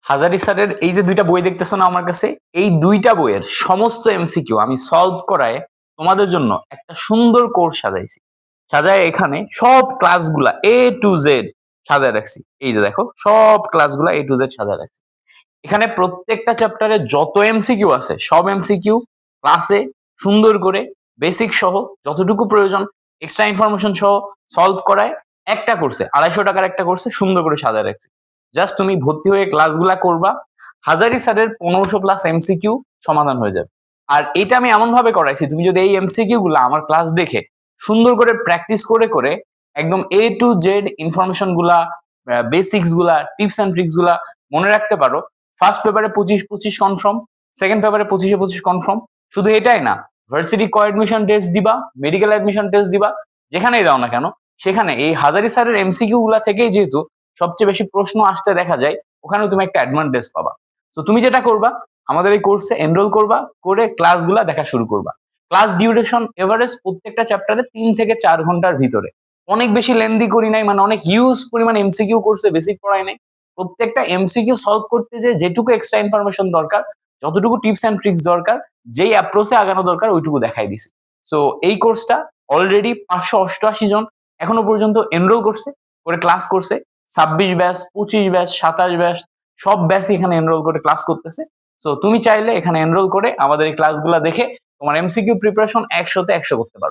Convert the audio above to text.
হাজারি স্যারের এই যে দুইটা বই দেখতেছো না আমার কাছে, এই দুইটা বইয়ের সমস্ত এমসিকিউ আমি সলভ করায় তোমাদের জন্য একটা সুন্দর কোর্স সাজাইছি। সাজায় এখানে সব ক্লাসগুলা A to Z সাজায় রাখছি। এই যে দেখো সব ক্লাসগুলা A to Z সাজায় রাখছি। এখানে প্রত্যেকটা চ্যাপ্টারে যত এমসিকিউ আছে সব এমসিকিউ ক্লাসে সুন্দর করে বেসিক সহ যতটুকু প্রয়োজন এক্সট্রা ইনফরমেশন সহ সলভ করায় একটা কোর্সে 250 টাকার একটা কোর্সে সুন্দর করে সাজায় রাখছি। জাস্ট তুমি ভর্তি হয়ে ক্লাসগুলা করবা, হাজারি স্যারের 1500+ এমসিকিউ সমাধান হয়ে যাবে। আর এটা আমি এমন ভাবে করাইছি, তুমি যদি এই এমসিকিউ গুলা আমার ক্লাস দেখে সুন্দর করে প্র্যাকটিস করে করে একদম A to Z ইনফরমেশন গুলা, বেসিক্স গুলা, টিপস এন্ড ট্রিক্স গুলা মনে রাখতে পারো, ফার্স্ট পেপারে 25-25 কনফার্ম, সেকেন্ড পেপারে 25-25 কনফার্ম। শুধু এটাই না, ভার্সিটি কো অ্যাডমিশন টেস্ট দিবা, মেডিকেল অ্যাডমিশন টেস্ট দিবা, যেখানেই দাও না কেন সেখানে এই হাজারি স্যারের এমসিকিউ গুলা থেকেই যেহেতু সবচেয়ে বেশি প্রশ্ন আসতে দেখা যায়, ওখানেও তুমি একটা অ্যাডভান্টেজ পাবা। তো তুমি যেটা করবা, আমাদের এই কোর্সে এনরোল করবা, করে ক্লাসগুলা দেখা শুরু করবা। ক্লাস ডিউরেশন এভারেজ প্রত্যেকটা চ্যাপ্টারে 3 থেকে 4 ঘন্টার ভিতরে। অনেক বেশি লেন্দি করি নাই, মানে অনেক হিউজ পরিমাণ এমসিকিউ কোর্সে বেসিক পড়াই নাই। প্রত্যেকটা এমসিকিউ সলভ করতে যে যেটুকু এক্সট্রা ইনফরমেশন দরকার, যতটুকু টিপস এন্ড ট্রিক্স দরকার, যেই অ্যাপ্রোচে আগানো দরকার ওইটুকু দেখাই দিছি। সো এই কোর্সটা অলরেডি 588 জন এখনো পর্যন্ত এনরোল করছে, করে ক্লাস করছে। 26 ব্যাচ, 25 ব্যাচ, 27 ব্যাচ, সব ব্যাচ এখানে এনরোল করে ক্লাস করতেছে। সো তুমি চাইলে এখানে এনরোল করে আমাদের এই ক্লাসগুলা দেখে তোমার এমসিকিউ প্রিপারেশন 100-তে 100 করতে পারো।